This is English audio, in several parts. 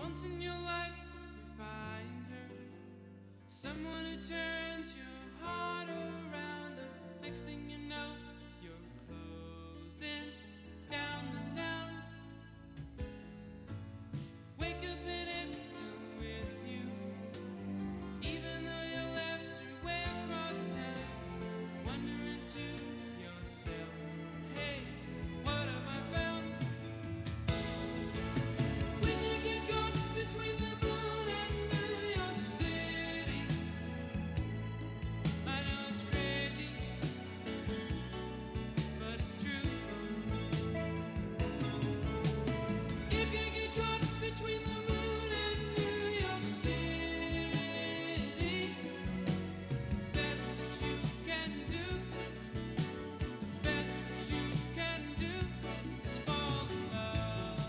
Once in your life you find her, someone who turns your heart around, and next thing you know, you're closing down the town. Wake up and it's still with you, even though you left her way across town. Wondering to yourself, hey, what have I found? When you get caught between the moon and New York City, I know it's crazy, but it's true. If you get caught between the moon and New York City, best that you can do, best that you can do is fall in love.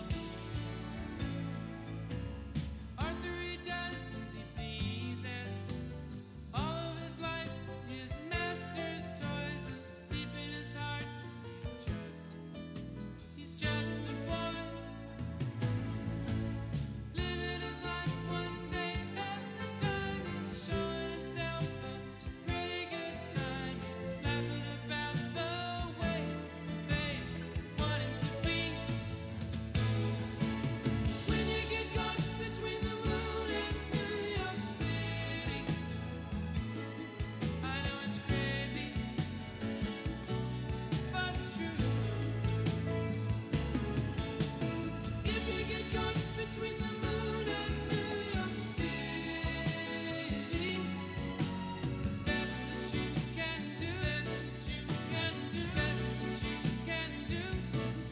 Arthur, he does as he pleases. All of his life, his master's toys, and deep in his heart, he's just a boy. Living his life one day at a time. He's showing himself a pretty good time. He's laughing about the way they want him to be. When you get caught between the moon and New York City, I know it's crazy, but it's true. If you get caught between the moon and New York City, best that you can do, best that you can do, best that you can do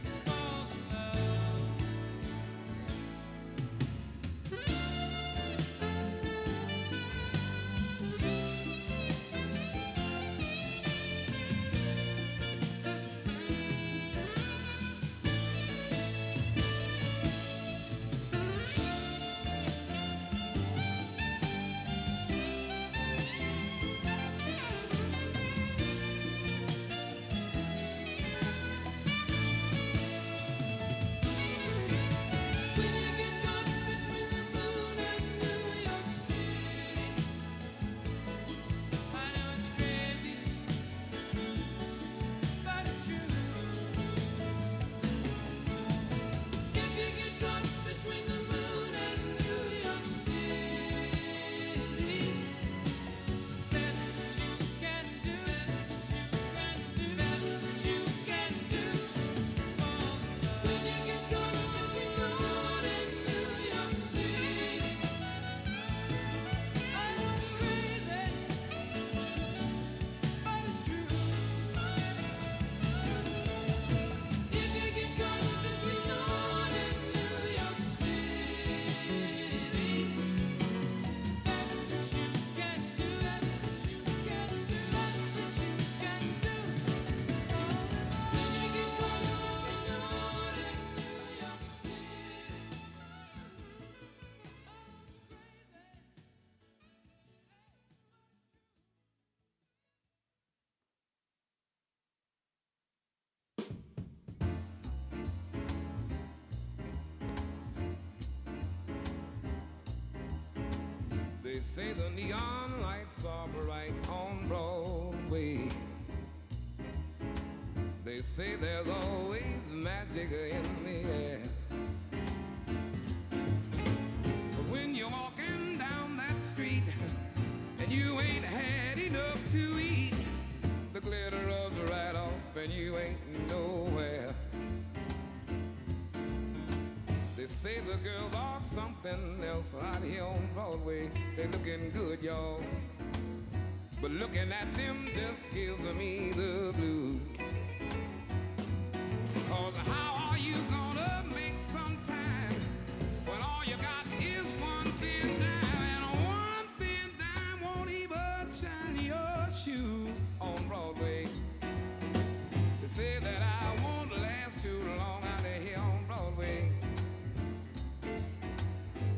is fall in love. When you get caught between the moon and New York City, I know it's crazy, but it's true. If you get caught between the moon and New York City, best that you can do, best that you can do, best that you can do is fall in love. When you get caught between the moon and New York City, I know it's crazy, but it's true. If you get caught between the moon and New York City, best that you can do, best that you can do, best that you can do is fall in love. When you get caught between the moon and New York City, They say the neon lights are bright on Broadway. They say there's always magic in the air. But when you're walking down that street and you ain't had enough to eat, the glitter rubs right off and you ain't nowhere. They say the girls are something else out here on Broadway. They're looking good, y'all, but looking at them just gives me the blues. 'Cause how are you gonna make some time when all you got is one thin dime, and one thin dime won't even shine your shoe on Broadway? They say that I won't last too long out here on Broadway.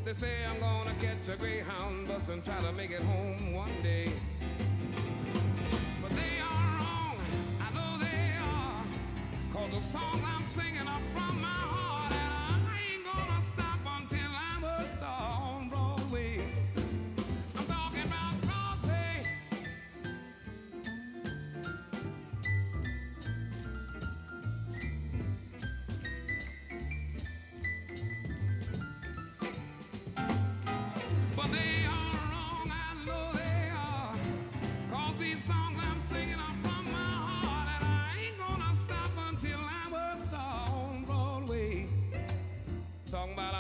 They say I'm gonna catch a Greyhound bus and try to make it home one day. But they are wrong, I know they are, 'cause the songs I'm singing are from my heart, and I ain't gonna stop until I'm a star.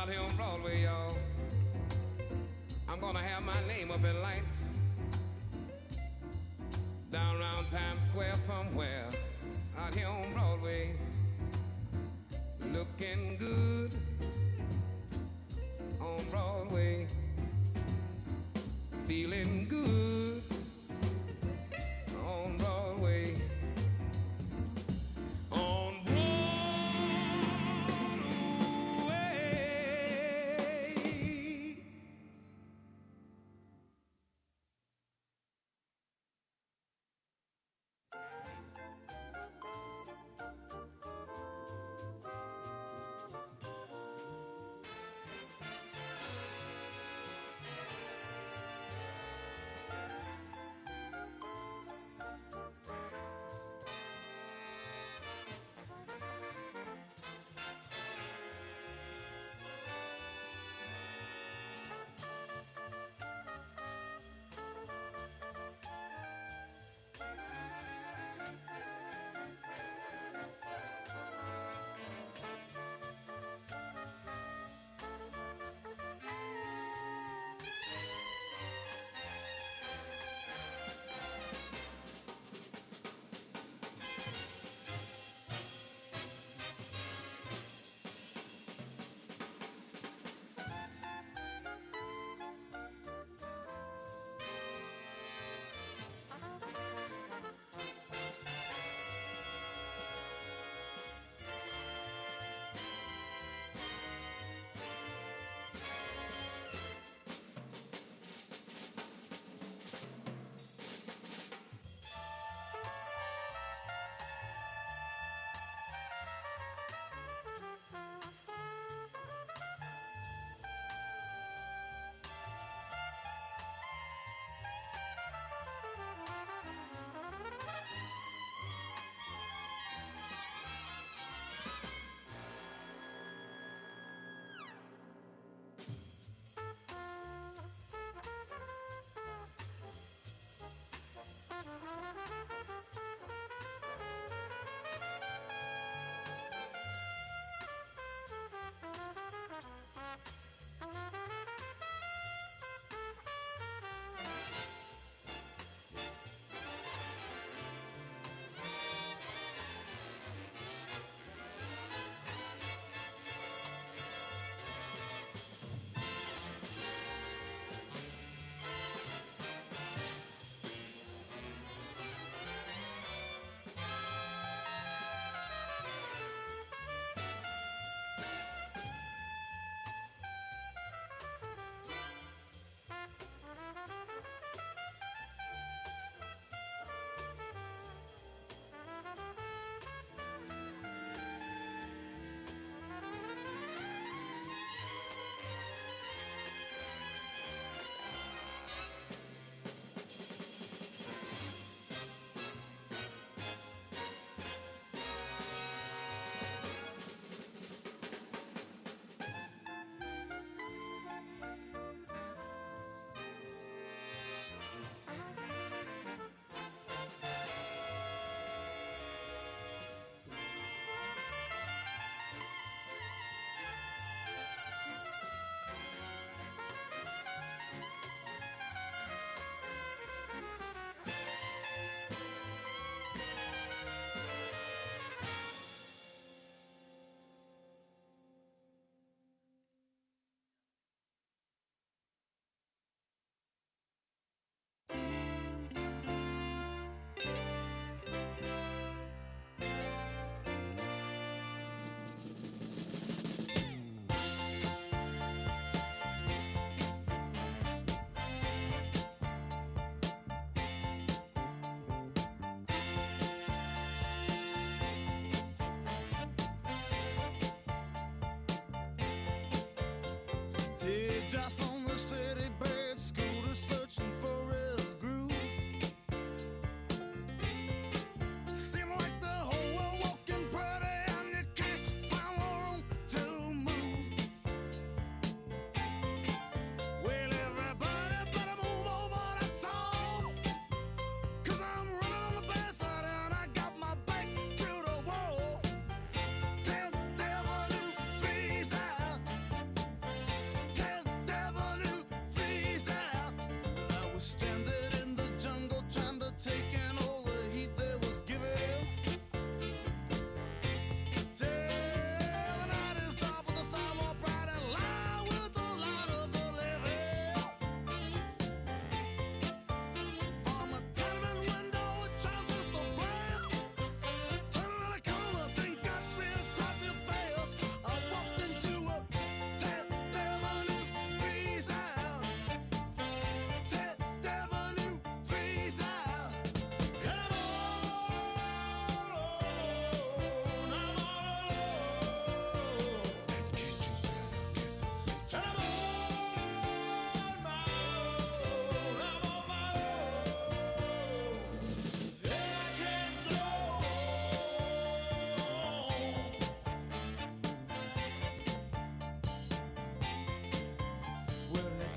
out here on Broadway, y'all. I'm gonna have my name up in lights down around Times Square somewhere, out here on Broadway, looking good on Broadway, feeling good on Broadway, on Broadway.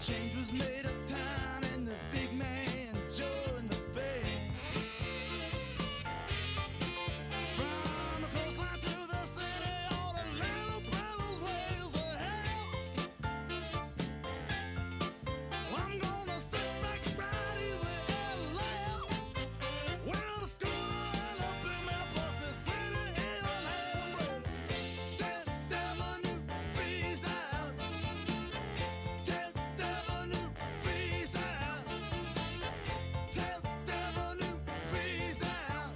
Change was made uptown and the big man Joe and the band. From the coastline to the city, all the little fellas raise their hands. I'm gonna sit back right easy and laugh. Well, the schooner and the big man plus the city in half. 10th Avenue freeze out. 10th Avenue freeze out. 10th Avenue freeze out.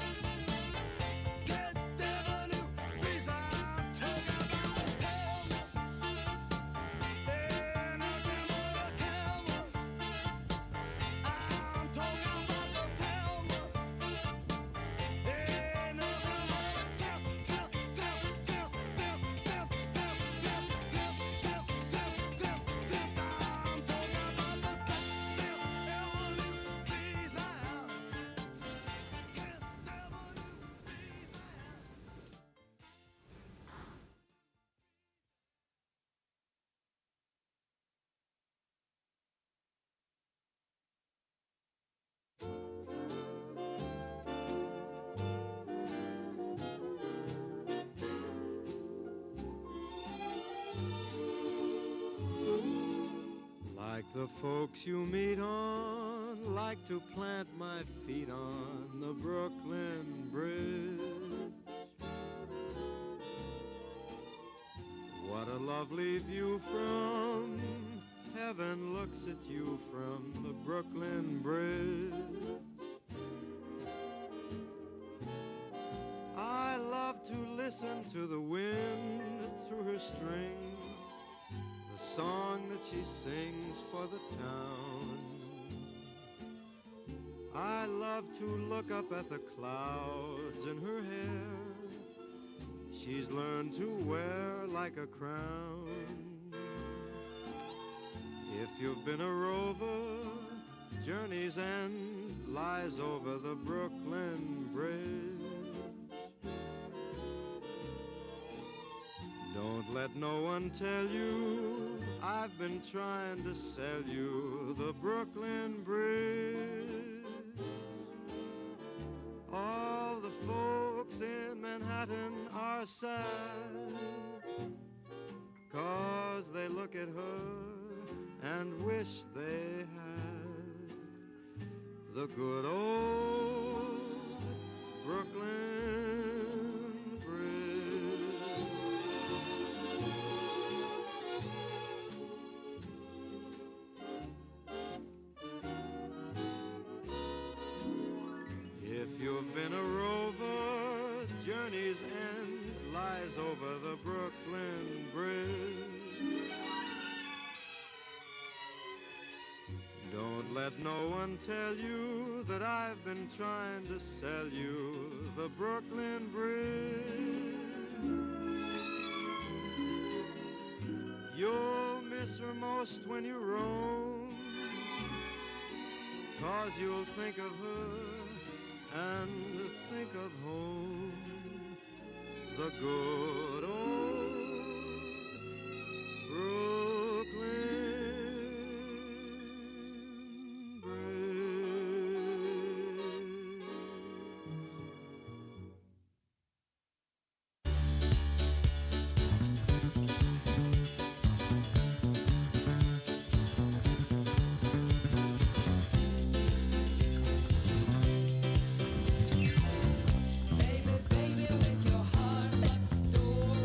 10th Avenue freeze out. Talk about the Thelma. Ain't nothing but a Thelma. I'm talking about the Thelma. Ain't nothing but a Thelma. I'm talking about the 10th Avenue freeze out. 10th Avenue freeze out. Like the folks you meet on, like to plant my feet on the Brooklyn Bridge. What a lovely view from heaven looks at you from the Brooklyn Bridge. I love to listen to the wind through her strings, the song that she sings for the town. I love to look up at the clouds in her hair. She's learned to wear like a crown. If you've been a rover, Journey's End lies over the Brooklyn Bridge. Don't let no one tell you I've been trying to sell you the Brooklyn Bridge. All the folks in Manhattan are sad, 'cause they look at her and wish they had the good old Brooklyn Bridge. If you've been a rover, Journey's End lies over the Brooklyn Bridge. Don't let no one tell you that I've been trying to sell you the Brooklyn Bridge. You'll miss her most when you roam, 'cause you'll think of her and think of home, the good old Brooklyn Bridge. Baby, baby, with your heart, let's store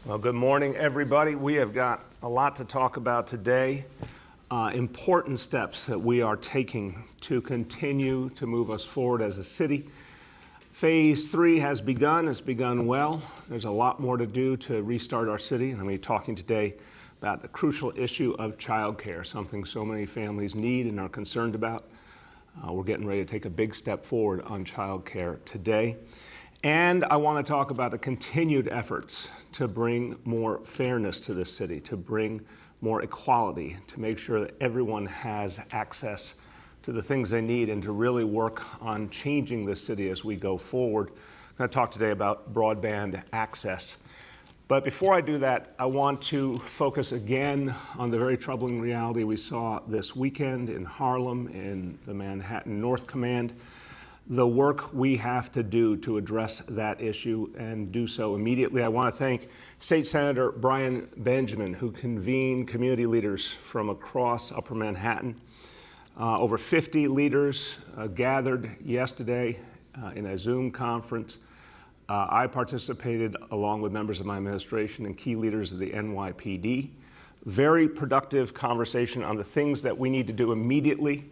Well, good morning, everybody. We have got a lot to talk about today. Important steps that we are taking to continue to move us forward as a city. Phase 3 has begun. It's begun well. There's a lot more to do to restart our city. And I'm going to be talking today about the crucial issue of childcare, something so many families need and are concerned about. We're getting ready to take a big step forward on childcare today. And I want to talk about the continued efforts to bring more fairness to this city, to bring more equality, to make sure that everyone has access to the things they need, and to really work on changing this city as we go forward. I'm going to talk today about broadband access. But before I do that, I want to focus again on the very troubling reality we saw this weekend in Harlem, in the Manhattan North Command. The work we have to do to address that issue and do so immediately. I want to thank State Senator Brian Benjamin, who convened community leaders from across Upper Manhattan. Over 50 leaders gathered yesterday in a Zoom conference. I participated along with members of my administration and key leaders of the NYPD. Very productive conversation on the things that we need to do immediately,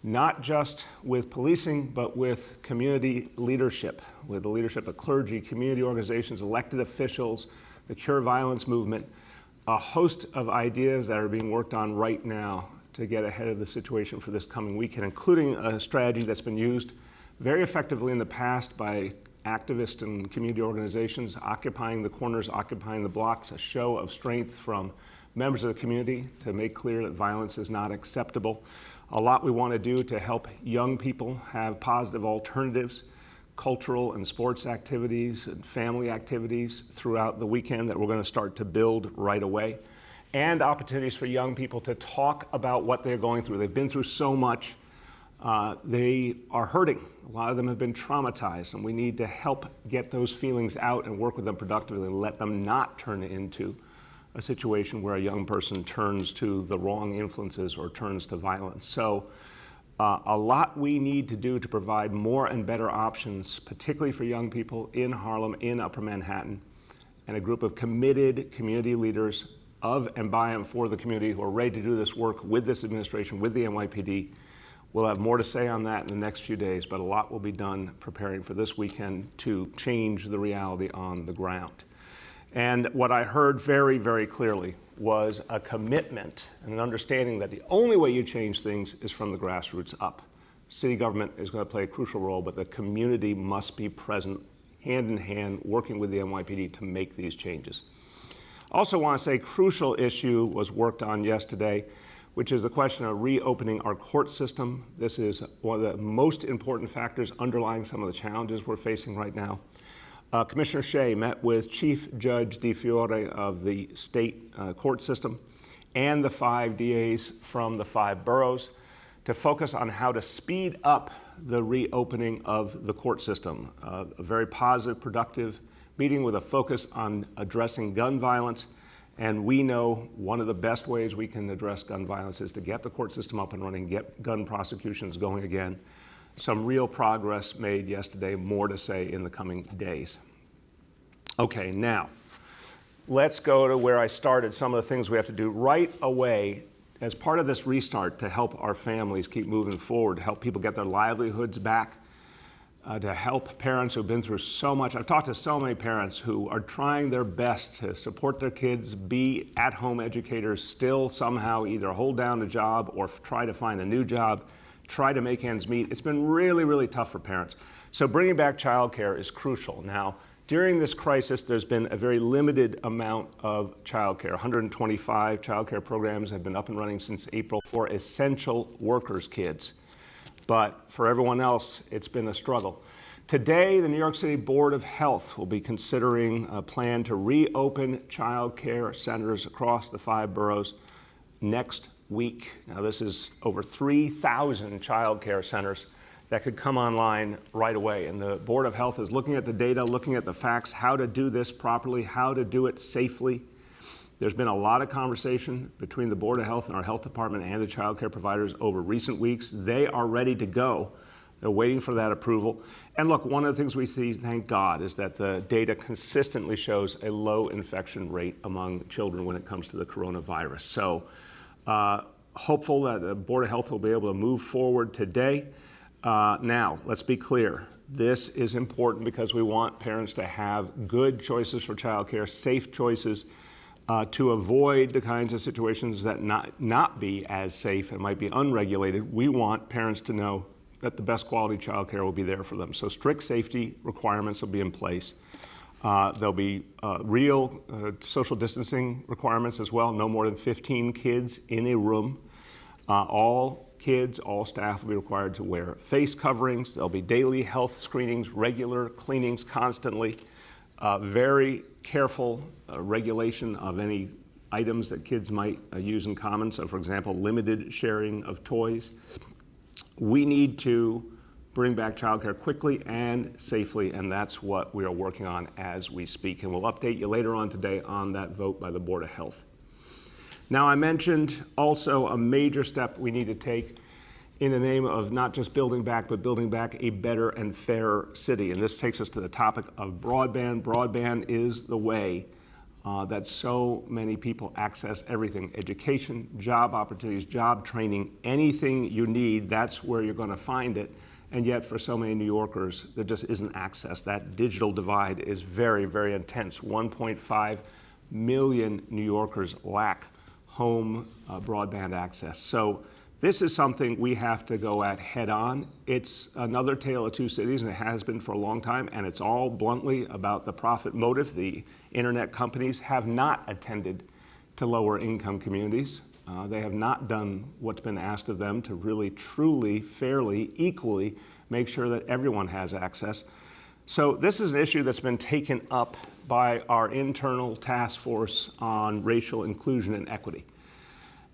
not just with policing, but with community leadership, with the leadership of clergy, community organizations, elected officials, the Cure Violence movement, a host of ideas that are being worked on right now to get ahead of the situation for this coming weekend, including a strategy that's been used very effectively in the past by activists and community organizations, occupying the corners, occupying the blocks, a show of strength from members of the community to make clear that violence is not acceptable. A lot we want to do to help young people have positive alternatives, cultural and sports activities and family activities throughout the weekend that we're going to start to build right away, and opportunities for young people to talk about what they're going through. They've been through so much. They are hurting. A lot of them have been traumatized, and we need to help get those feelings out and work with them productively and let them not turn into a situation where a young person turns to the wrong influences or turns to violence. So a lot we need to do to provide more and better options, particularly for young people in Harlem, in Upper Manhattan, and a group of committed community leaders of and by and for the community who are ready to do this work with this administration, with the NYPD. We'll have more to say on that in the next few days, but a lot will be done preparing for this weekend to change the reality on the ground. And what I heard very, very clearly was a commitment and an understanding that the only way you change things is from the grassroots up. City government is going to play a crucial role, but the community must be present, hand in hand, working with the NYPD to make these changes. I also want to say a crucial issue was worked on yesterday, which is the question of reopening our court system. This is one of the most important factors underlying some of the challenges we're facing right now. Commissioner Shea met with Chief Judge DiFiore of the state court system and the 5 DAs from the 5 boroughs to focus on how to speed up the reopening of the court system. A very positive, productive meeting with a focus on addressing gun violence. And we know one of the best ways we can address gun violence is to get the court system up and running, get gun prosecutions going again. Some real progress made yesterday, more to say in the coming days. Okay, now, let's go to where I started, some of the things we have to do right away as part of this restart to help our families keep moving forward, to help people get their livelihoods back, to help parents who've been through so much. I've talked to so many parents who are trying their best to support their kids, be at-home educators, still somehow either hold down a job or try to find a new job, try to make ends meet. It's been really, really tough for parents. So bringing back childcare is crucial. Now, during this crisis, there's been a very limited amount of childcare. 125 childcare programs have been up and running since April for essential workers' kids. But for everyone else, it's been a struggle. Today, the New York City Board of Health will be considering a plan to reopen childcare centers across the 5 boroughs next week. Now, this is over 3,000 childcare centers that could come online right away. And the Board of Health is looking at the data, looking at the facts, how to do this properly, how to do it safely. There's been a lot of conversation between the Board of Health and our health department and the child care providers over recent weeks. They are ready to go. They're waiting for that approval. And look, one of the things we see, thank God, is that the data consistently shows a low infection rate among children when it comes to the coronavirus. So hopeful that the Board of Health will be able to move forward today. Now, let's be clear. This is important because we want parents to have good choices for childcare, safe choices, to avoid the kinds of situations that not be as safe and might be unregulated. We want parents to know that the best quality childcare will be there for them. So strict safety requirements will be in place. There'll be real social distancing requirements as well. No more than 15 kids in a room. All kids, all staff will be required to wear face coverings. There'll be daily health screenings, regular cleanings constantly. Very careful regulation of any items that kids might use in common. So, for example, limited sharing of toys. We need to bring back childcare quickly and safely, and that's what we are working on as we speak. And we'll update you later on today on that vote by the Board of Health. Now, I mentioned also a major step we need to take in the name of not just building back, but building back a better and fairer city. And this takes us to the topic of broadband. Broadband is the way that so many people access everything: education, job opportunities, job training, anything you need, that's where you're going to find it. And yet for so many New Yorkers, there just isn't access. That digital divide is very, very intense. 1.5 million New Yorkers lack home broadband access. So this is something we have to go at head on. It's another tale of two cities, and it has been for a long time, and it's all bluntly about the profit motive. The internet companies have not attended to lower income communities. They have not done what's been asked of them to really, truly, fairly, equally make sure that everyone has access. So this is an issue that's been taken up by our internal task force on racial inclusion and equity.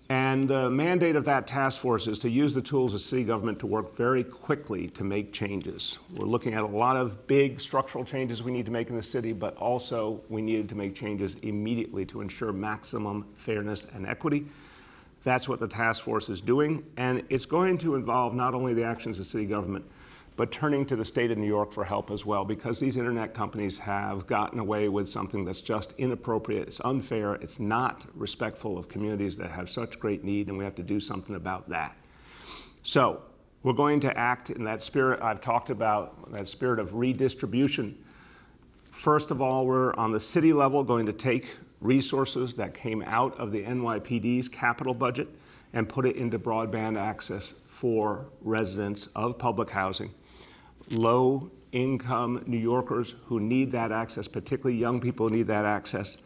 And the mandate of that task force is to use the tools of city government to work very quickly to make changes. We're looking at a lot of big structural changes we need to make in the city, but also we needed to make changes immediately to ensure maximum fairness and equity. That's what the task force is doing, and it's going to involve not only the actions of city government, but turning to the state of New York for help as well, because these internet companies have gotten away with something that's just inappropriate, it's unfair, it's not respectful of communities that have such great need, and we have to do something about that. So we're going to act in that spirit I've talked about, that spirit of redistribution. First of all, we're on the city level going to take resources that came out of the NYPD's capital budget and put it into broadband access for residents of public housing. Low-income New Yorkers who need that access, particularly young people who need that access.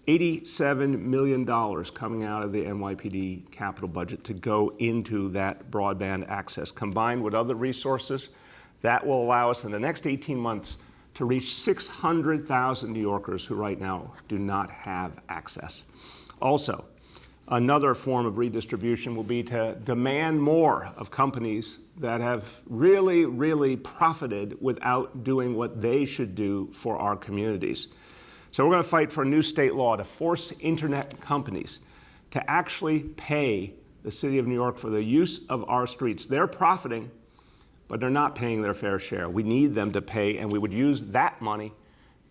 $87 million coming out of the NYPD capital budget to go into that broadband access. Combined with other resources, that will allow us in the next 18 months to reach 600,000 New Yorkers who right now do not have access. Also, another form of redistribution will be to demand more of companies that have really, really profited without doing what they should do for our communities. So we're going to fight for a new state law to force internet companies to actually pay the city of New York for the use of our streets. They're profiting, but they're not paying their fair share. We need them to pay, and we would use that money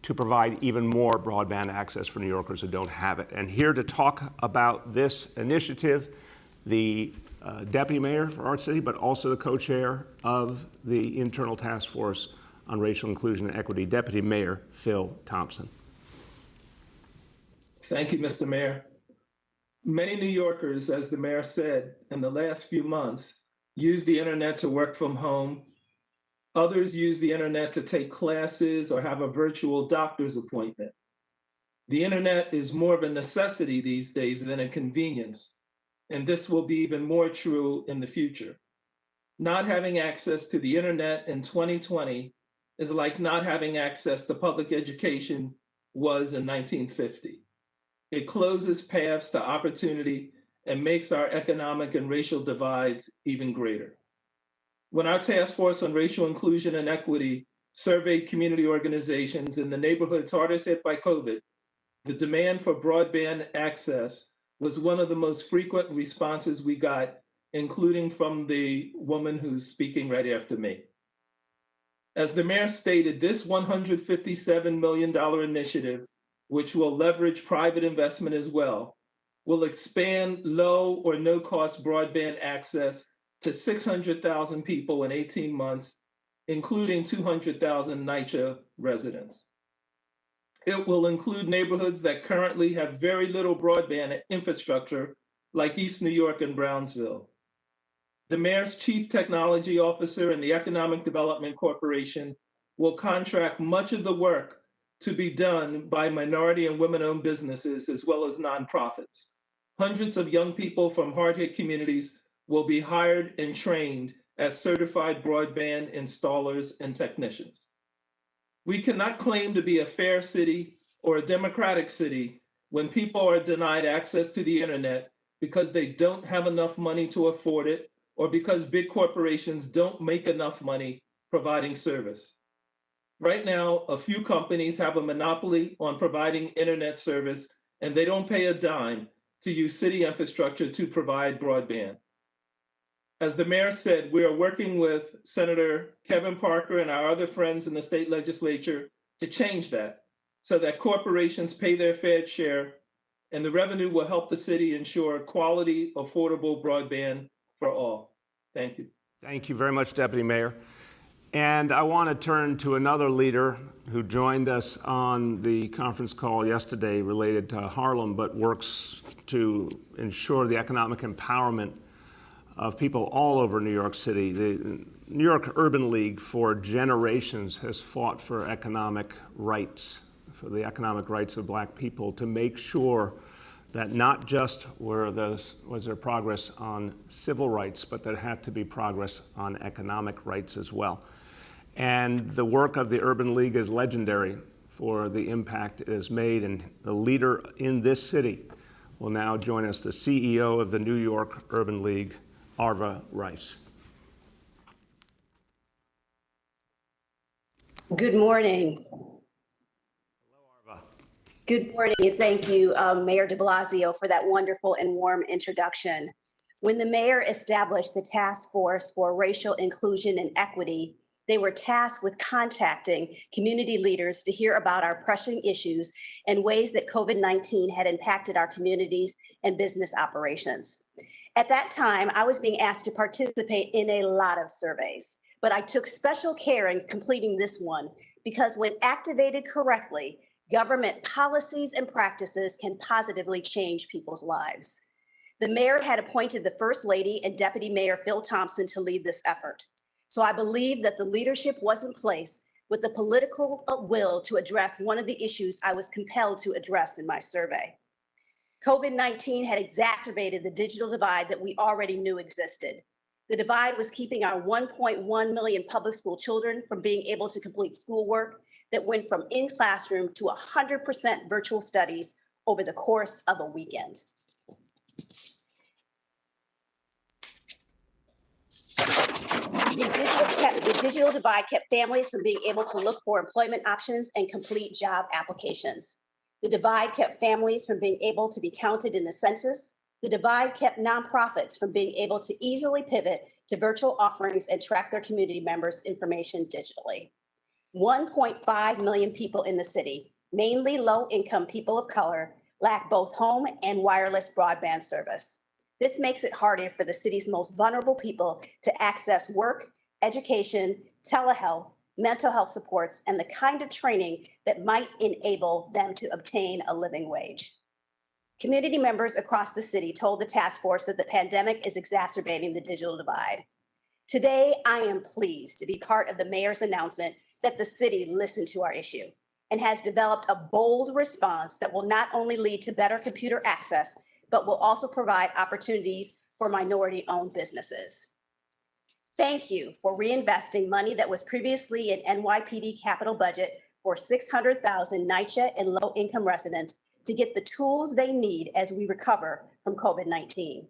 to provide even more broadband access for New Yorkers who don't have it. And here to talk about this initiative, the Deputy Mayor for our city, but also the co-chair of the Internal Task Force on Racial Inclusion and Equity, Deputy Mayor Phil Thompson. Thank you, Mr. Mayor. Many New Yorkers, as the mayor said, in the last few months, use the internet to work from home. Others use the internet to take classes or have a virtual doctor's appointment. The internet is more of a necessity these days than a convenience, and this will be even more true in the future. Not having access to the internet in 2020 is like not having access to public education was in 1950. It closes paths to opportunity and makes our economic and racial divides even greater. When our task force on racial inclusion and equity surveyed community organizations in the neighborhoods hardest hit by COVID, the demand for broadband access was one of the most frequent responses we got, including from the woman who's speaking right after me. As the mayor stated, this $157 million initiative, which will leverage private investment as well, will expand low or no cost broadband access to 600,000 people in 18 months, including 200,000 NYCHA residents. It will include neighborhoods that currently have very little broadband infrastructure, like East New York and Brownsville. The mayor's chief technology officer and the Economic Development Corporation will contract much of the work to be done by minority and women-owned businesses as well as nonprofits. Hundreds of young people from hard-hit communities will be hired and trained as certified broadband installers and technicians. We cannot claim to be a fair city or a democratic city when people are denied access to the internet because they don't have enough money to afford it or because big corporations don't make enough money providing service. Right now, a few companies have a monopoly on providing internet service, and they don't pay a dime to use city infrastructure to provide broadband. As the mayor said, we are working with Senator Kevin Parker and our other friends in the state legislature to change that so that corporations pay their fair share and the revenue will help the city ensure quality, affordable broadband for all. Thank you. Thank you very much, Deputy Mayor. And I want to turn to another leader who joined us on the conference call yesterday related to Harlem, but works to ensure the economic empowerment of people all over New York City. The New York Urban League for generations has fought for economic rights, for the economic rights of Black people, to make sure that not just was there progress on civil rights, but there had to be progress on economic rights as well. And the work of the Urban League is legendary for the impact it has made, and the leader in this city will now join us, the CEO of the New York Urban League, Arva Rice. Good morning. Good morning, and thank you, Mayor de Blasio, for that wonderful and warm introduction. When the mayor established the Task Force for Racial Inclusion and Equity, they were tasked with contacting community leaders to hear about our pressing issues and ways that COVID-19 had impacted our communities and business operations. At that time, I was being asked to participate in a lot of surveys, but I took special care in completing this one because when activated correctly, government policies and practices can positively change people's lives. The mayor had appointed the First Lady and Deputy Mayor Phil Thompson to lead this effort. So I believe that the leadership was in place with the political will to address one of the issues I was compelled to address in my survey. COVID-19 had exacerbated the digital divide that we already knew existed. The divide was keeping our 1.1 million public school children from being able to complete schoolwork that went from in-classroom to 100% virtual studies over the course of a weekend. The digital divide kept families from being able to look for employment options and complete job applications. The divide kept families from being able to be counted in the census. The divide kept nonprofits from being able to easily pivot to virtual offerings and track their community members' information digitally. 1.5 million people in the city, mainly low-income people of color, lack both home and wireless broadband service. This makes it harder for the city's most vulnerable people to access work, education, telehealth, mental health supports, and the kind of training that might enable them to obtain a living wage. Community members across the city told the task force that the pandemic is exacerbating the digital divide. Today, I am pleased to be part of the mayor's announcement that the city listened to our issue and has developed a bold response that will not only lead to better computer access, but will also provide opportunities for minority-owned businesses. Thank you for reinvesting money that was previously in NYPD capital budget for 600,000 NYCHA and low-income residents to get the tools they need as we recover from COVID-19.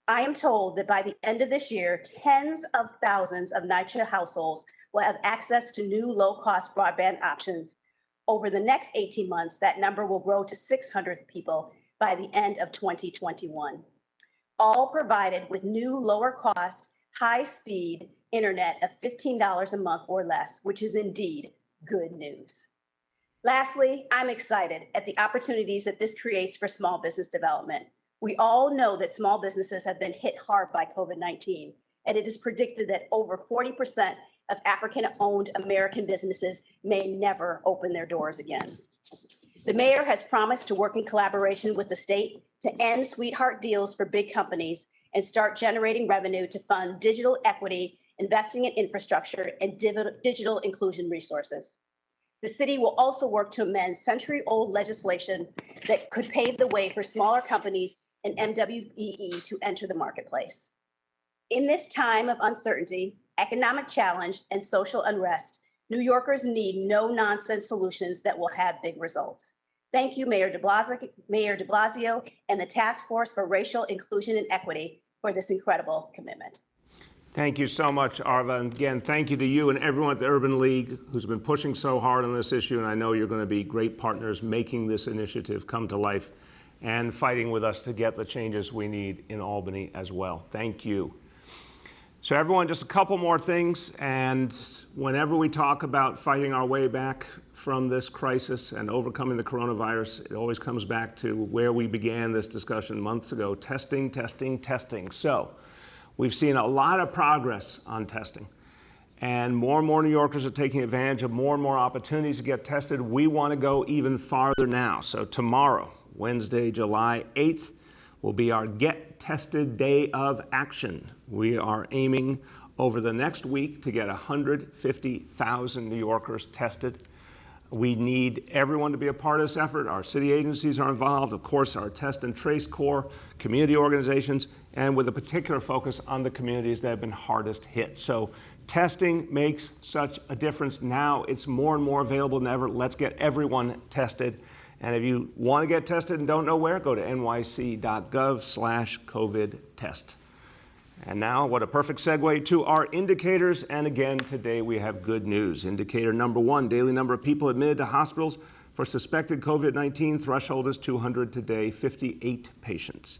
I am told that by the end of this year, tens of thousands of NYCHA households will have access to new low-cost broadband options. Over the next 18 months, that number will grow to 600 people by the end of 2021, all provided with new lower-cost, high-speed internet of $15 a month or less, which is indeed good news. Lastly, I'm excited at the opportunities that this creates for small business development. We all know that small businesses have been hit hard by COVID-19, and it is predicted that over 40% of African-owned American businesses may never open their doors again. The mayor has promised to work in collaboration with the state to end sweetheart deals for big companies and start generating revenue to fund digital equity, investing in infrastructure, and digital inclusion resources. The city will also work to amend century-old legislation that could pave the way for smaller companies and MWBE to enter the marketplace. In this time of uncertainty, economic challenge, and social unrest, New Yorkers need no-nonsense solutions that will have big results. Thank you, Mayor de Blasio, and the Task Force for Racial Inclusion and Equity for this incredible commitment. Thank you so much, Arva. And again, thank you to you and everyone at the Urban League who's been pushing so hard on this issue. And I know you're going to be great partners making this initiative come to life and fighting with us to get the changes we need in Albany as well. Thank you. So everyone, just a couple more things. And whenever we talk about fighting our way back from this crisis and overcoming the coronavirus, it always comes back to where we began this discussion months ago: testing, testing, testing. So we've seen a lot of progress on testing, and more New Yorkers are taking advantage of more and more opportunities to get tested. We want to go even farther now. So tomorrow, Wednesday, July 8th, will be our Get Tested Day of Action. We are aiming over the next week to get 150,000 New Yorkers tested. We need everyone to be a part of this effort. Our city agencies are involved, of course, our Test and Trace Corps, community organizations, and with a particular focus on the communities that have been hardest hit. So testing makes such a difference. Now it's more and more available than ever. Let's get everyone tested. And if you want to get tested and don't know where, go to nyc.gov/COVID test. And now, what a perfect segue to our indicators. And again, today we have good news. Indicator number one, daily number of people admitted to hospitals for suspected COVID-19. Threshold is 200 today, 58 patients.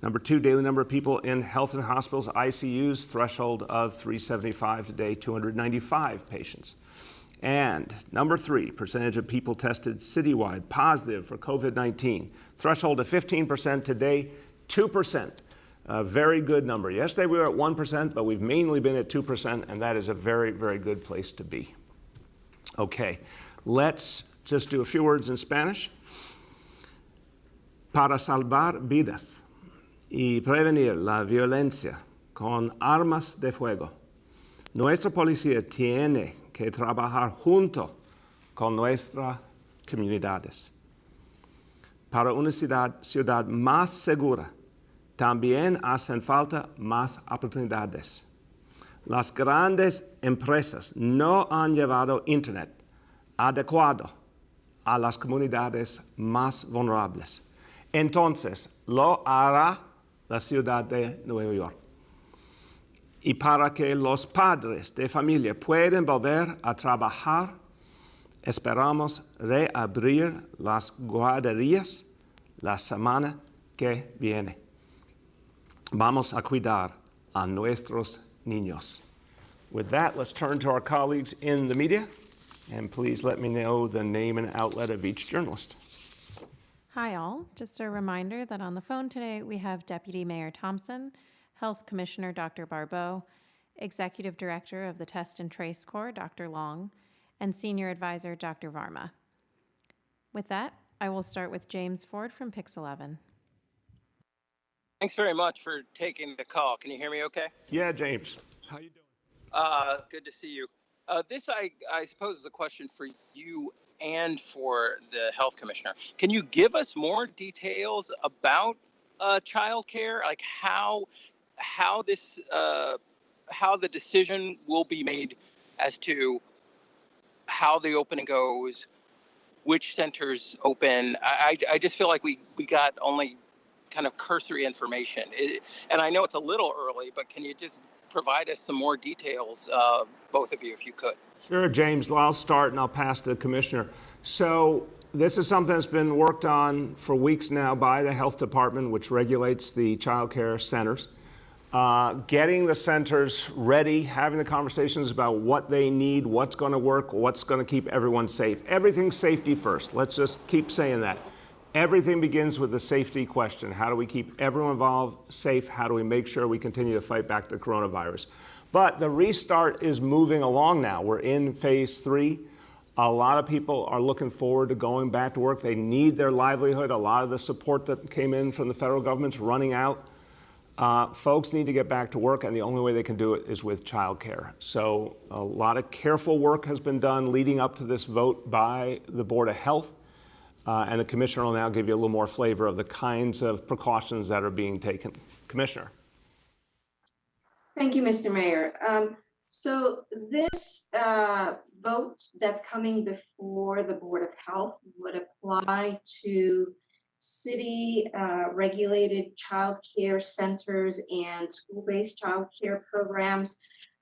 Number two, daily number of people in health and hospitals, ICUs. Threshold of 375 today, 295 patients. And number three, percentage of people tested citywide positive for COVID-19. Threshold of 15% today, 2%. A very good number. Yesterday we were at 1%, but we've mainly been at 2%, and that is a very, very good place to be. Okay, let's just do a few words in Spanish. Para salvar vidas y prevenir la violencia con armas de fuego, nuestra policía tiene que trabajar junto con nuestras comunidades. Para una ciudad más segura, también hacen falta más oportunidades. Las grandes empresas no han llevado Internet adecuado a las comunidades más vulnerables. Entonces, lo hará la ciudad de Nueva York. Y para que los padres de familia puedan volver a trabajar, esperamos reabrir las guarderías la semana que viene. Vamos a cuidar a nuestros niños. With that, let's turn to our colleagues in the media, and please let me know the name and outlet of each journalist. Hi all, just a reminder that on the phone today we have Deputy Mayor Thompson, Health Commissioner Dr. Barbeau, Executive Director of the Test and Trace Corps, Dr. Long, and Senior Advisor Dr. Varma. With that, I will start with James Ford from Pix 11. Thanks very much for taking the call. Can you hear me okay? Yeah, James. How you doing? Good to see you. This, I suppose, is a question for you and for the health commissioner. Can you give us more details about childcare, like how the decision will be made as to how the opening goes, which centers open? I just feel like we got only kind of cursory information. And I know it's a little early, but can you just provide us some more details, both of you, if you could? Sure, James. Well, I'll start and I'll pass to the commissioner. So this is something that's been worked on for weeks now by the health department, which regulates the child care centers. getting the centers ready, having the conversations about what they need, what's going to work, what's going to keep everyone safe. Everything's safety first. Let's just keep saying that. Everything begins with the safety question. How do we keep everyone involved safe? How do we make sure we continue to fight back the coronavirus? But the restart is moving along now. We're in phase 3. A lot of people are looking forward to going back to work. They need their livelihood. A lot of the support that came in from the federal government's running out. Folks need to get back to work, and the only way they can do it is with childcare. So a lot of careful work has been done leading up to this vote by the Board of Health. And the commissioner will now give you a little more flavor of the kinds of precautions that are being taken. Commissioner. Thank you, Mr. Mayor. So this vote that's coming before the Board of Health would apply to city regulated child care centers and school-based child care programs.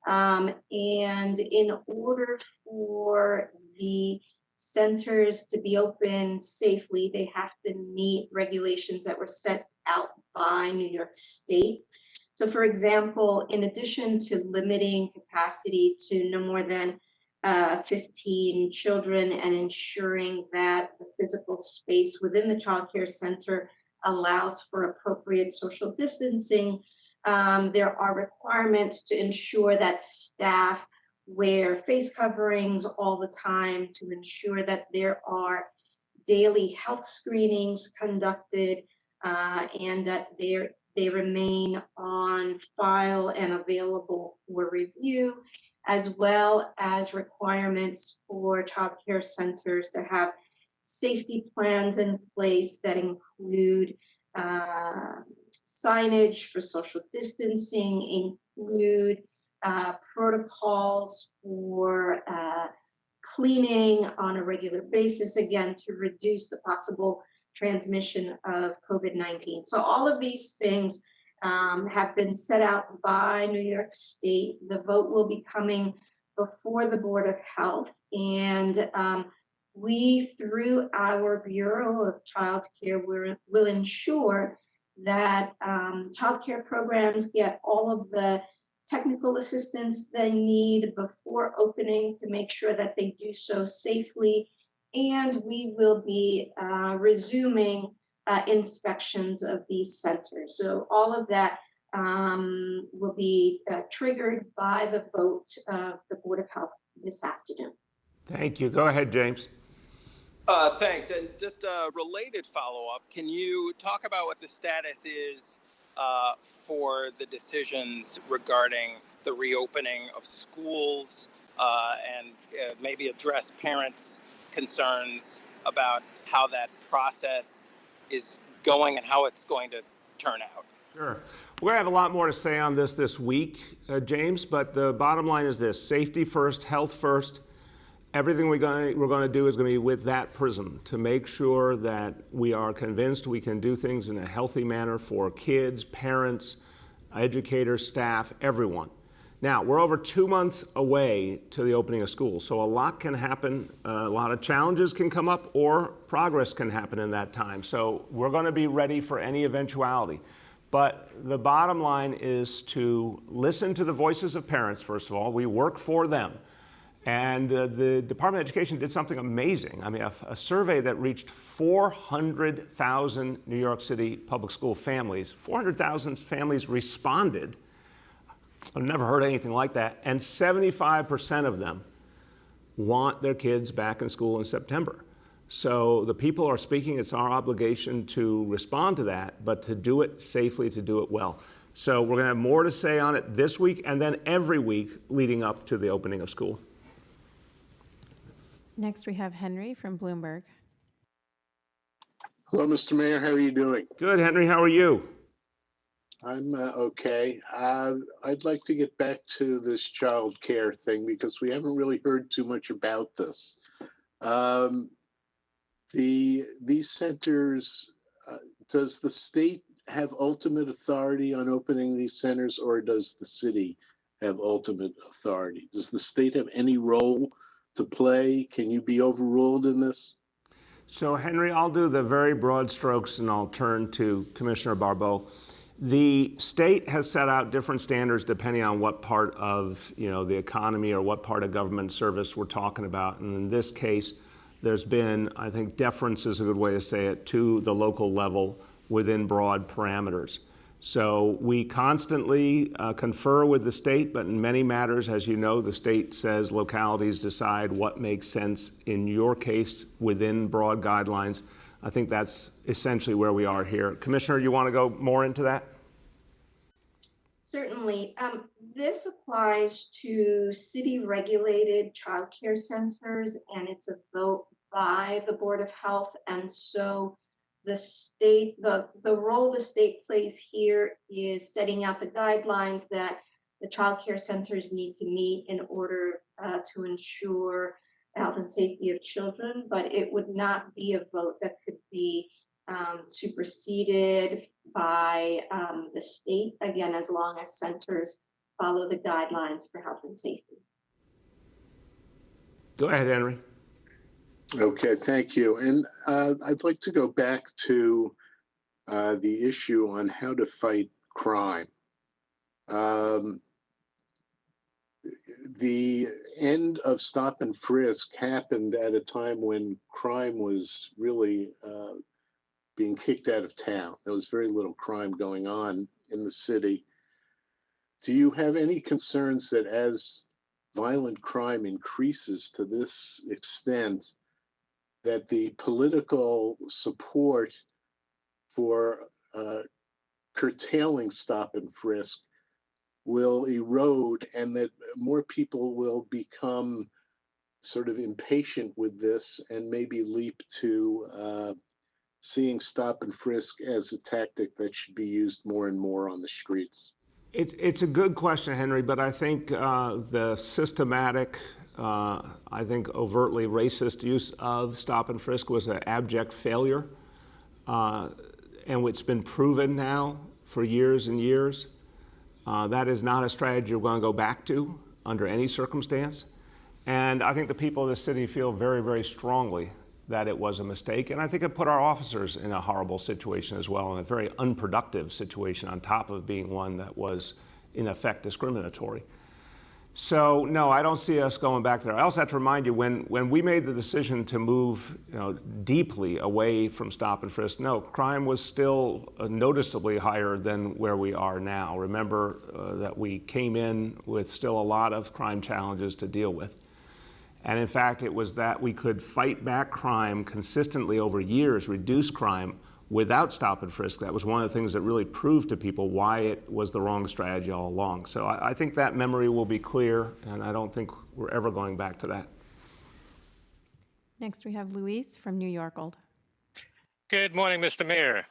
And in order for the centers to be open safely, they have to meet regulations that were set out by New York State. So for example, in addition to limiting capacity to no more than 15 children and ensuring that the physical space within the child care center allows for appropriate social distancing, there are requirements to ensure that staff wear face coverings all the time, to ensure that there are daily health screenings conducted, and that they remain on file and available for review, as well as requirements for child care centers to have safety plans in place that include signage for social distancing, include protocols for cleaning on a regular basis, again, to reduce the possible transmission of COVID-19. So all of these things have been set out by New York State. The vote will be coming before the Board of Health, and we, through our Bureau of Child Care, will ensure that child care programs get all of the technical assistance they need before opening to make sure that they do so safely. And we will be resuming inspections of these centers. So all of that will be triggered by the vote of the Board of Health this afternoon. Thank you. Go ahead, James. Thanks. And just a related follow-up, can you talk about what the status is for the decisions regarding the reopening of schools and maybe address parents' concerns about how that process is going and how it's going to turn out? Sure. We're going to have a lot more to say on this week, James, but the bottom line is this: safety first, health first. Everything we're going to do is going to be with that prism to make sure that we are convinced we can do things in a healthy manner for kids, parents, educators, staff, everyone. Now, we're over 2 months away to the opening of schools, so a lot can happen. A lot of challenges can come up, or progress can happen in that time. So we're going to be ready for any eventuality. But the bottom line is to listen to the voices of parents, first of all. We work for them. And the Department of Education did something amazing. I mean, a survey that reached 400,000 New York City public school families. 400,000 families responded. I've never heard anything like that. And 75% of them want their kids back in school in September. So the people are speaking. It's our obligation to respond to that, but to do it safely, to do it well. So we're going to have more to say on it this week and then every week leading up to the opening of school. Next, we have Henry from Bloomberg. Hello, Mr. Mayor. How are you doing? Good, Henry. How are you? I'm okay. I'd like to get back to this child care thing because we haven't really heard too much about this. These centers, does the state have ultimate authority on opening these centers, or does the city have ultimate authority? Does the state have any role to play? Can you be overruled in this? So, Henry, I'll do the very broad strokes and I'll turn to Commissioner Barbeau. The state has set out different standards depending on what part of the economy or what part of government service we're talking about. And in this case, there's been, I think, deference is a good way to say it, to the local level within broad parameters. So we constantly confer with the state, but in many matters, as you know, the state says localities decide what makes sense in your case within broad guidelines. I think that's essentially where we are here. Commissioner, you want to go more into that? Certainly. This applies to city-regulated childcare centers, and it's a vote by the Board of Health. And so the state, the role the state plays here is setting out the guidelines that the childcare centers need to meet in order to ensure health and safety of children, but it would not be a vote that could be superseded by the state, again, as long as centers follow the guidelines for health and safety. Go ahead, Henry. Okay, thank you. And I'd like to go back to the issue on how to fight crime. The end of stop and frisk happened at a time when crime was really being kicked out of town. There was very little crime going on in the city. Do you have any concerns that as violent crime increases to this extent, that the political support for curtailing stop and frisk will erode, and that more people will become sort of impatient with this and maybe leap to seeing stop and frisk as a tactic that should be used more and more on the streets? It's a good question, Henry, but I think the systematic, I think overtly racist use of stop and frisk was an abject failure, and it's been proven now for years and years. That is not a strategy we're going to go back to under any circumstance. And I think the people of the city feel very, very strongly that it was a mistake. And I think it put our officers in a horrible situation as well, in a very unproductive situation on top of being one that was in effect discriminatory. So no, I don't see us going back there. I also have to remind you, when we made the decision to move deeply away from stop and frisk, no, crime was still noticeably higher than where we are now. Remember that we came in with still a lot of crime challenges to deal with. And in fact, it was that we could fight back crime consistently over years, reduce crime without stop and frisk. That was one of the things that really proved to people why it was the wrong strategy all along. So I think that memory will be clear, and I don't think we're ever going back to that. Next, we have Luis from New York Old. Good morning, Mr. Mayor.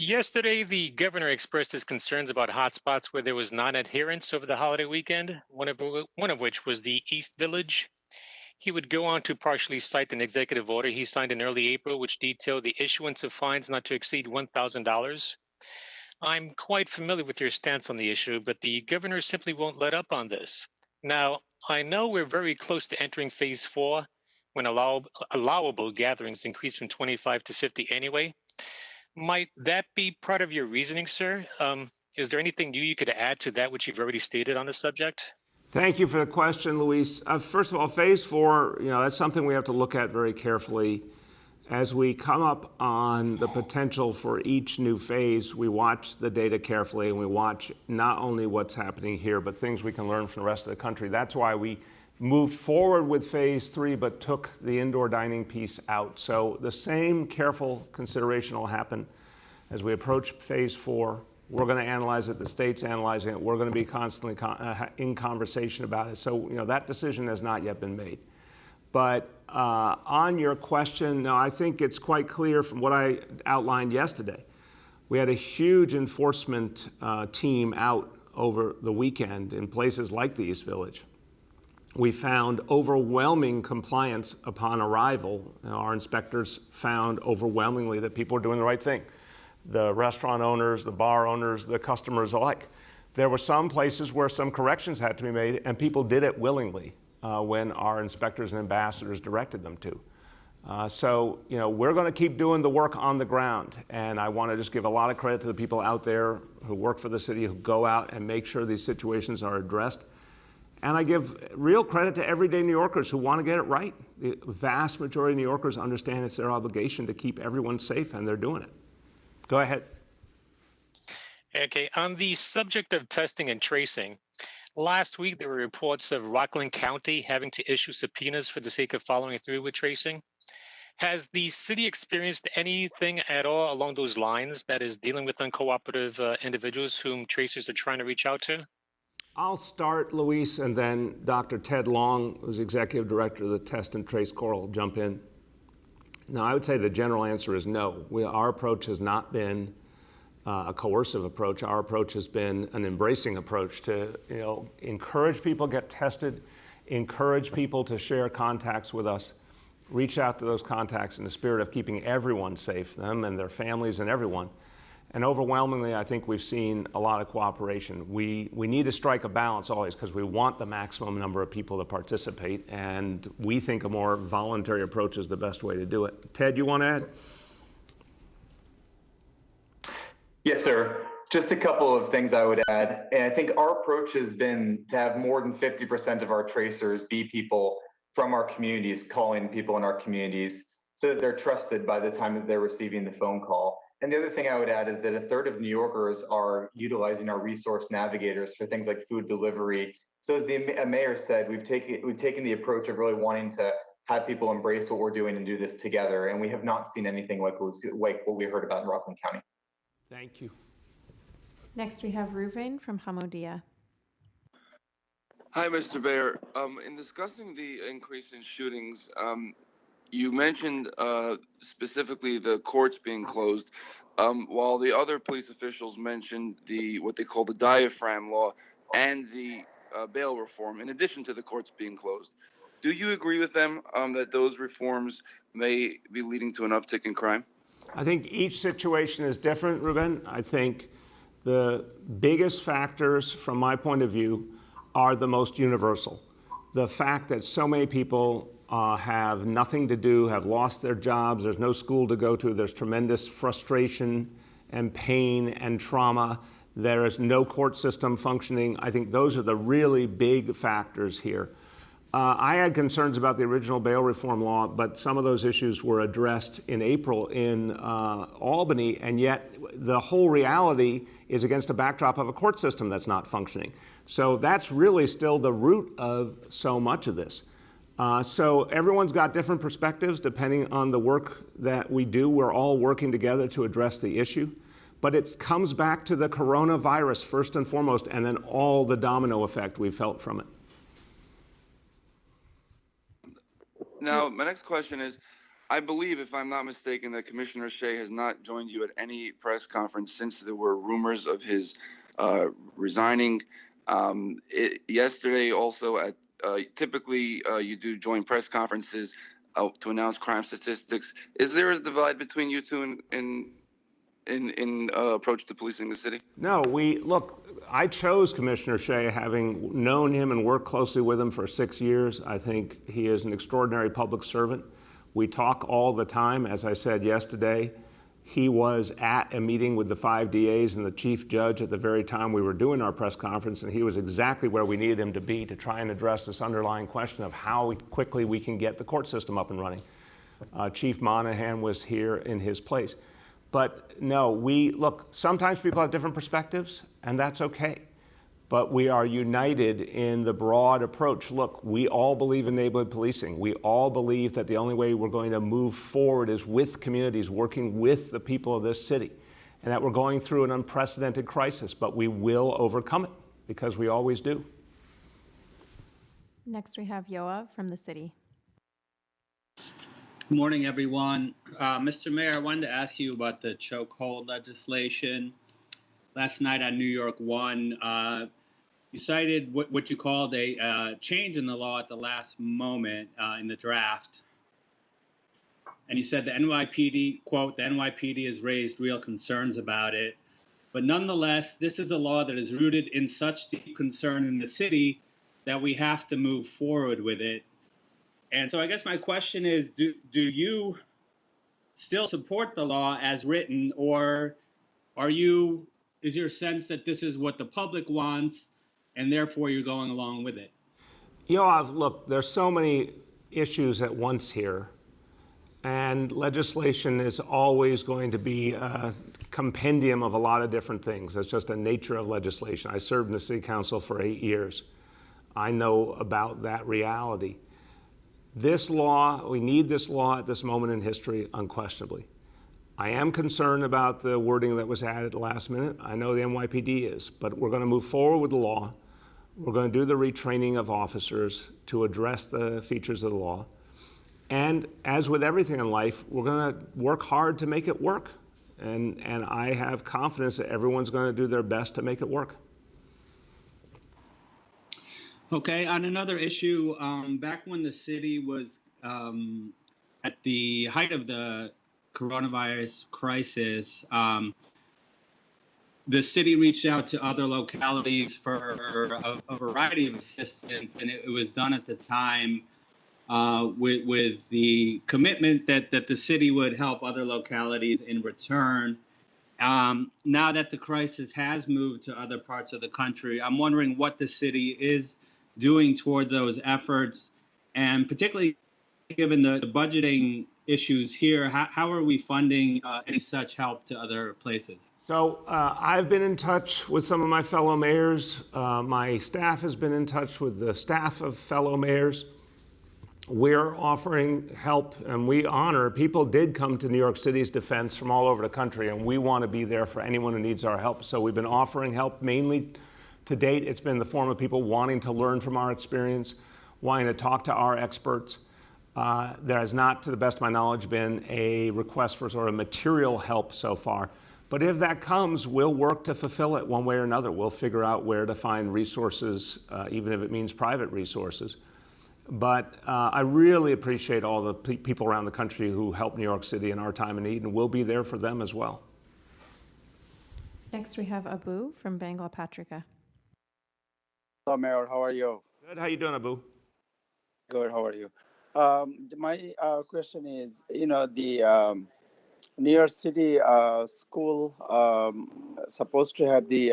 Yesterday, the governor expressed his concerns about hotspots where there was non-adherence over the holiday weekend, one of which was the East Village. He would go on to partially cite an executive order he signed in early April, which detailed the issuance of fines not to exceed $1,000. I'm quite familiar with your stance on the issue, but the governor simply won't let up on this. Now, I know we're very close to entering phase 4, when allowable gatherings increase from 25 to 50 anyway. Might that be part of your reasoning, sir? Is there anything new you could add to that which you've already stated on the subject? Thank you for the question, Luis. First of all, phase 4, that's something we have to look at very carefully. As we come up on the potential for each new phase, we watch the data carefully, and we watch not only what's happening here, but things we can learn from the rest of the country. That's why we moved forward with phase 3, but took the indoor dining piece out. So the same careful consideration will happen as we approach phase 4. We're going to analyze it. The state's analyzing it. We're going to be constantly in conversation about it. So, that decision has not yet been made. But on your question, no, I think it's quite clear from what I outlined yesterday. We had a huge enforcement team out over the weekend in places like the East Village. We found overwhelming compliance upon arrival. Our inspectors found overwhelmingly that people were doing the right thing. The restaurant owners, the bar owners, the customers alike. There were some places where some corrections had to be made, and people did it willingly when our inspectors and ambassadors directed them to. So, we're going to keep doing the work on the ground. And I want to just give a lot of credit to the people out there who work for the city, who go out and make sure these situations are addressed. And I give real credit to everyday New Yorkers who want to get it right. The vast majority of New Yorkers understand it's their obligation to keep everyone safe, and they're doing it. Go ahead. Okay, on the subject of testing and tracing, last week there were reports of Rockland County having to issue subpoenas for the sake of following through with tracing. Has the city experienced anything at all along those lines that is dealing with uncooperative individuals whom tracers are trying to reach out to? I'll start, Luis, and then Dr. Ted Long, who's executive director of the Test and Trace Corps, will jump in. Now, I would say the general answer is no. Our approach has not been a coercive approach. Our approach has been an embracing approach to, encourage people to get tested, encourage people to share contacts with us, reach out to those contacts in the spirit of keeping everyone safe, them and their families and everyone. And overwhelmingly, I think we've seen a lot of cooperation. We need to strike a balance always because we want the maximum number of people to participate, and we think a more voluntary approach is the best way to do it. Ted, you want to add? Yes, sir. Just a couple of things I would add. And I think our approach has been to have more than 50% of our tracers be people from our communities, calling people in our communities so that they're trusted by the time that they're receiving the phone call. And the other thing I would add is that a third of New Yorkers are utilizing our resource navigators for things like food delivery. So as the mayor said, we've taken the approach of really wanting to have people embrace what we're doing and do this together. And we have not seen anything like what we heard about in Rockland County. Thank you. Next, we have Ruvain from Hamodia. Hi, Mr. Mayor. In discussing the increase in shootings, you mentioned specifically the courts being closed, while the other police officials mentioned what they call the diaphragm law and the bail reform, in addition to the courts being closed. Do you agree with them that those reforms may be leading to an uptick in crime? I think each situation is different, Ruben. I think the biggest factors, from my point of view, are the most universal. The fact that so many people have nothing to do, have lost their jobs, there's no school to go to, there's tremendous frustration and pain and trauma, there is no court system functioning. I think those are the really big factors here. I had concerns about the original bail reform law, but some of those issues were addressed in April in Albany, and yet the whole reality is against a backdrop of a court system that's not functioning. So that's really still the root of so much of this. So everyone's got different perspectives depending on the work that we do. We're all working together to address the issue. But it comes back to the coronavirus first and foremost, and then all the domino effect we felt from it. Now, my next question is, I believe, if I'm not mistaken, that Commissioner Shea has not joined you at any press conference since there were rumors of his resigning. Yesterday, also, typically you do joint press conferences to announce crime statistics. Is there a divide between you two in approach to policing the city? No, I chose Commissioner Shea, having known him and worked closely with him for 6 years. I think he is an extraordinary public servant. We talk all the time. As I said yesterday, he was at a meeting with the 5 DAs and the chief judge at the very time we were doing our press conference, and he was exactly where we needed him to be to try and address this underlying question of how quickly we can get the court system up and running. Chief Monahan was here in his place. But no, sometimes people have different perspectives, and that's okay. But we are united in the broad approach. Look, we all believe in neighborhood policing. We all believe that the only way we're going to move forward is with communities, working with the people of this city, and that we're going through an unprecedented crisis, but we will overcome it because we always do. Next, we have Yoav from the city. Good morning, everyone. Mr. Mayor, I wanted to ask you about the chokehold legislation. Last night on New York One, you cited what you called a change in the law at the last moment in the draft. And you said the NYPD, quote, the NYPD has raised real concerns about it. But nonetheless, this is a law that is rooted in such deep concern in the city that we have to move forward with it. And so I guess my question is, do you still support the law as written, or is your sense that this is what the public wants and therefore you're going along with it? Yoav, look, there's so many issues at once here, and legislation is always going to be a compendium of a lot of different things. That's just the nature of legislation. I served in the city council for 8 years. I know about that reality. This law, we need this law at this moment in history, unquestionably. I am concerned about the wording that was added last minute. I know the NYPD is, but we're going to move forward with the law. We're going to do the retraining of officers to address the features of the law. And as with everything in life, we're going to work hard to make it work. And I have confidence that everyone's going to do their best to make it work. Okay, on another issue, back when the city was at the height of the coronavirus crisis, the city reached out to other localities for a variety of assistance, and it was done at the time with the commitment that the city would help other localities in return. Now that the crisis has moved to other parts of the country, I'm wondering what the city is doing toward those efforts, and particularly given the budgeting issues here, how are we funding any such help to other places? So I've been in touch with some of my fellow mayors. My staff has been in touch with the staff of fellow mayors. We're offering help, and we honor people did come to New York City's defense from all over the country, and we want to be there for anyone who needs our help. So we've been offering help. Mainly to date, it's been in the form of people wanting to learn from our experience, wanting to talk to our experts. There has not, to the best of my knowledge, been a request for sort of material help so far. But if that comes, we'll work to fulfill it one way or another. We'll figure out where to find resources, even if it means private resources. But I really appreciate all the people around the country who help New York City in our time of need, and we'll be there for them as well. Next, we have Abu from Bangla Patrika. Hello, Mayor. How are you? Good. How you doing, Abu? Good. How are you? My question is, the New York City school supposed to have the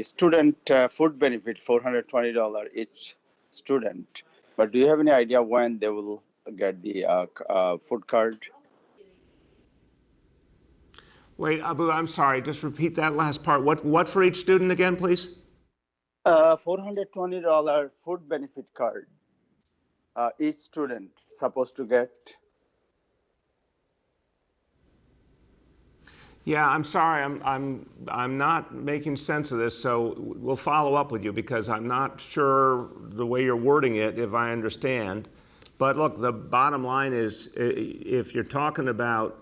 student food benefit, $420 each student. But do you have any idea when they will get the food card? Wait, Abu, I'm sorry. Just repeat that last part. What for each student again, please? $420 food benefit card. Each student supposed to get. Yeah, I'm sorry. I'm not making sense of this, so we'll follow up with you because I'm not sure the way you're wording it, if I understand. But look, the bottom line is, if you're talking about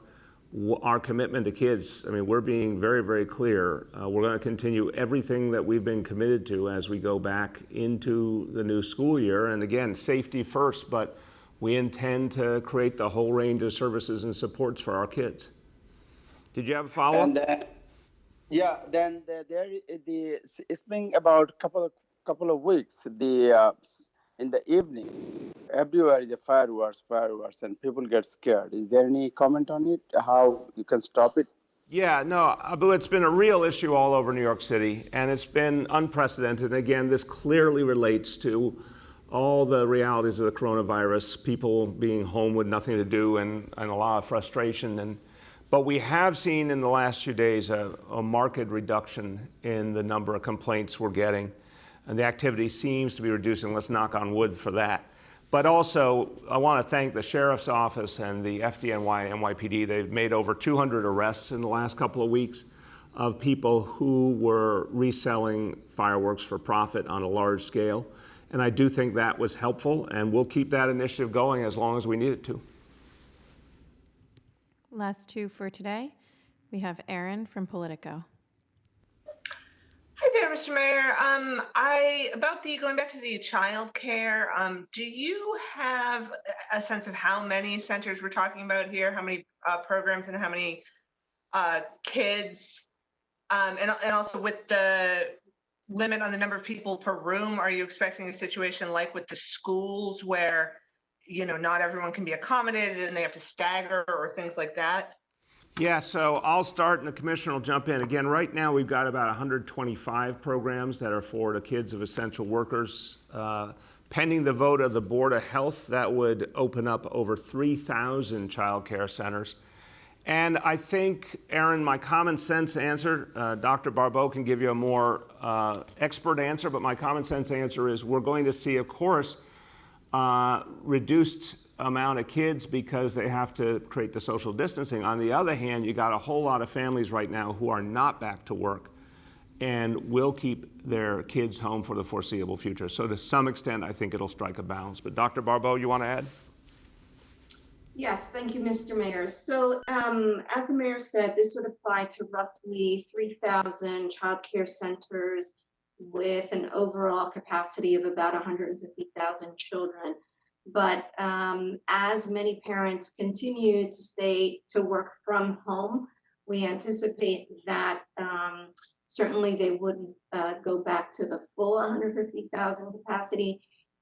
our commitment to kids, I mean, we're being very, very clear. We're going to continue everything that we've been committed to as we go back into the new school year. And again, safety first, but we intend to create the whole range of services and supports for our kids. Did you have a follow-up? Yeah, then it's been about couple of weeks. In the evening, everywhere is a fireworks, and people get scared. Is there any comment on it? How you can stop it? Yeah, no, Abu, it's been a real issue all over New York City, and it's been unprecedented. Again, this clearly relates to all the realities of the coronavirus, people being home with nothing to do and a lot of frustration. But we have seen in the last few days a marked reduction in the number of complaints we're getting. And the activity seems to be reducing. Let's knock on wood for that. But also, I want to thank the Sheriff's Office and the FDNY and NYPD. They've made over 200 arrests in the last couple of weeks of people who were reselling fireworks for profit on a large scale. And I do think that was helpful, and we'll keep that initiative going as long as we need it to. Last two for today. We have Erin from Politico. Hi there, Mr. Mayor. Going back to the childcare, do you have a sense of how many centers we're talking about here, how many programs and how many kids? And also with the limit on the number of people per room? Are you expecting a situation like with the schools where, not everyone can be accommodated and they have to stagger or things like that? Yeah, so I'll start and the commissioner will jump in. Again, right now we've got about 125 programs that are for the kids of essential workers. Pending the vote of the Board of Health, that would open up over 3,000 child care centers. And I think, Aaron, my common sense answer, Dr. Barbeau can give you a more expert answer, but my common sense answer is we're going to see, of course, reduced amount of kids because they have to create the social distancing. On the other hand, you got a whole lot of families right now who are not back to work and will keep their kids home for the foreseeable future. So to some extent, I think it'll strike a balance. But Dr. Barbeau, you want to add? Yes, thank you, Mr. Mayor. So as the mayor said, this would apply to roughly 3,000 childcare centers with an overall capacity of about 150,000 children. But as many parents continue to work from home, we anticipate that certainly they wouldn't go back to the full 150,000 capacity.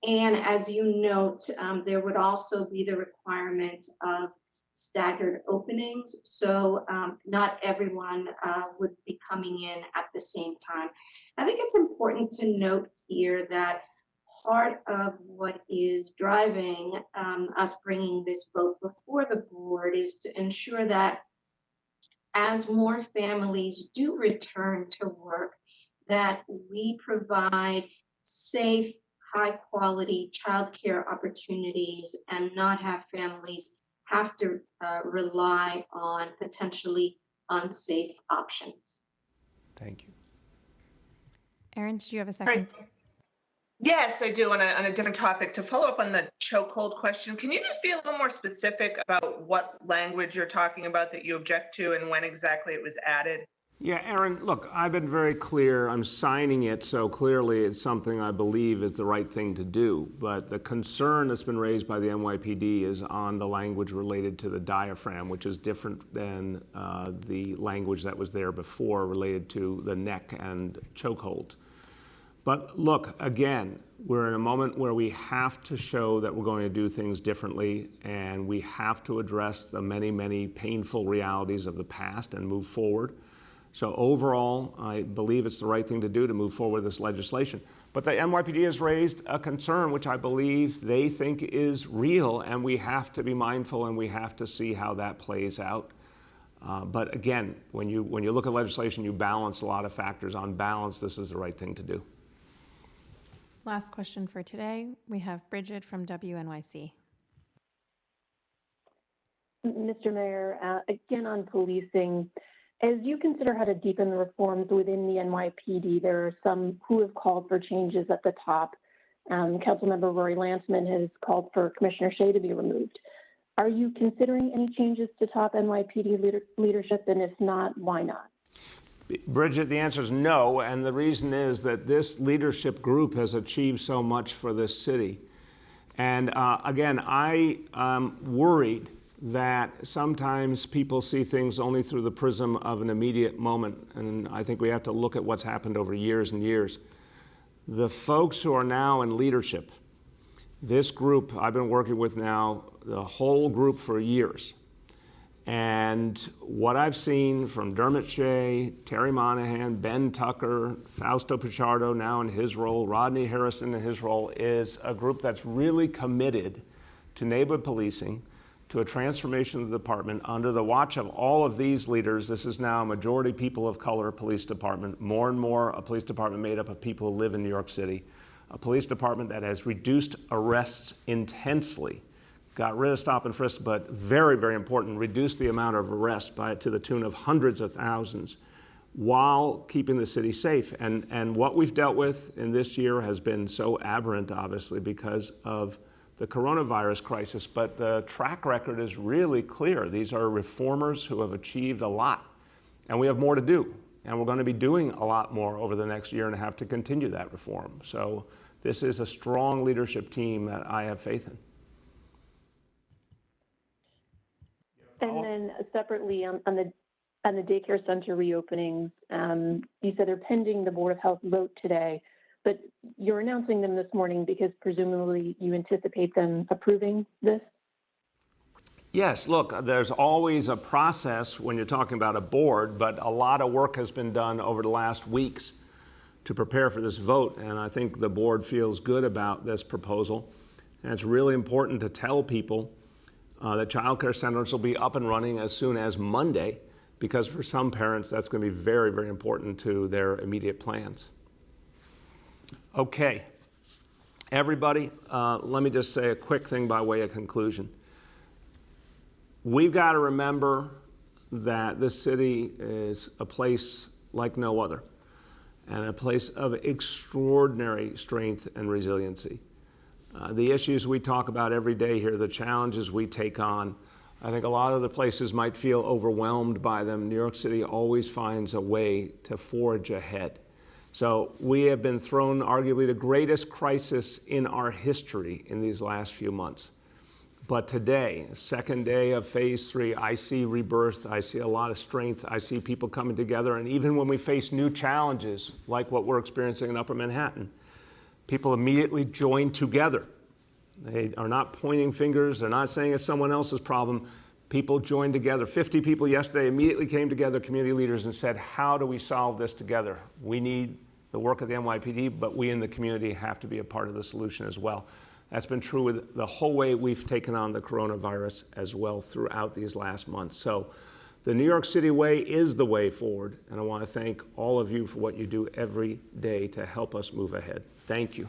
And as you note, there would also be the requirement of staggered openings. So not everyone would be coming in at the same time. I think it's important to note here that part of what is driving us bringing this vote before the board is to ensure that as more families do return to work, that we provide safe, high-quality childcare opportunities and not have families have to rely on potentially unsafe options. Thank you. Erin, did you have a second? Yes, I do. On a different topic, to follow up on the chokehold question, can you just be a little more specific about what language you're talking about that you object to and when exactly it was added? Yeah, Aaron, look, I've been very clear. I'm signing it, so clearly it's something I believe is the right thing to do. But the concern that's been raised by the NYPD is on the language related to the diaphragm, which is different than the language that was there before related to the neck and chokehold. But look, again, we're in a moment where we have to show that we're going to do things differently, and we have to address the many, many painful realities of the past and move forward. So overall, I believe it's the right thing to do to move forward with this legislation. But the NYPD has raised a concern which I believe they think is real, and we have to be mindful and we have to see how that plays out. But again, when you look at legislation, you balance a lot of factors. On balance, this is the right thing to do. Last question for today. We have Bridget from WNYC. Mr. Mayor, again on policing, as you consider how to deepen the reforms within the NYPD, there are some who have called for changes at the top. Councilmember Rory Lansman has called for Commissioner Shea to be removed. Are you considering any changes to top NYPD leadership? And if not, why not? Bridget, the answer is no, and the reason is that this leadership group has achieved so much for this city. And again, I am worried that sometimes people see things only through the prism of an immediate moment, and I think we have to look at what's happened over years and years. The folks who are now in leadership, this group I've been working with now, the whole group for years, and what I've seen from Dermot Shea, Terry Monahan, Ben Tucker, Fausto Pichardo now in his role, Rodney Harrison in his role, is a group that's really committed to neighborhood policing, to a transformation of the department under the watch of all of these leaders. This is now a majority people of color police department, more and more a police department made up of people who live in New York City, a police department that has reduced arrests intensely, got rid of stop and frisk, but very, very important, reduced the amount of arrests to the tune of hundreds of thousands while keeping the city safe. And what we've dealt with in this year has been so aberrant, obviously, because of the coronavirus crisis, but the track record is really clear. These are reformers who have achieved a lot, and we have more to do. And we're going to be doing a lot more over the next year and a half to continue that reform. So this is a strong leadership team that I have faith in. And then separately on the and the daycare center reopenings. You said they're pending the Board of Health vote today, but you're announcing them this morning because presumably you anticipate them approving this? Yes, look, there's always a process when you're talking about a board, but a lot of work has been done over the last weeks to prepare for this vote, and I think the board feels good about this proposal. And it's really important to tell people that childcare centers will be up and running as soon as Monday, because for some parents, that's going to be very, very important to their immediate plans. Okay, everybody, let me just say a quick thing by way of conclusion. We've got to remember that this city is a place like no other, and a place of extraordinary strength and resiliency. The issues we talk about every day here, the challenges we take on, I think a lot of the places might feel overwhelmed by them. New York City always finds a way to forge ahead. So we have been thrown arguably the greatest crisis in our history in these last few months. But today, second day of phase 3, I see rebirth, I see a lot of strength, I see people coming together, and even when we face new challenges, like what we're experiencing in Upper Manhattan, people immediately join together. They are not pointing fingers, they're not saying it's someone else's problem. People joined together. 50 people yesterday immediately came together, community leaders, and said, how do we solve this together? We need the work of the NYPD, but we in the community have to be a part of the solution as well. That's been true with the whole way we've taken on the coronavirus as well throughout these last months. So the New York City way is the way forward, and I want to thank all of you for what you do every day to help us move ahead. Thank you.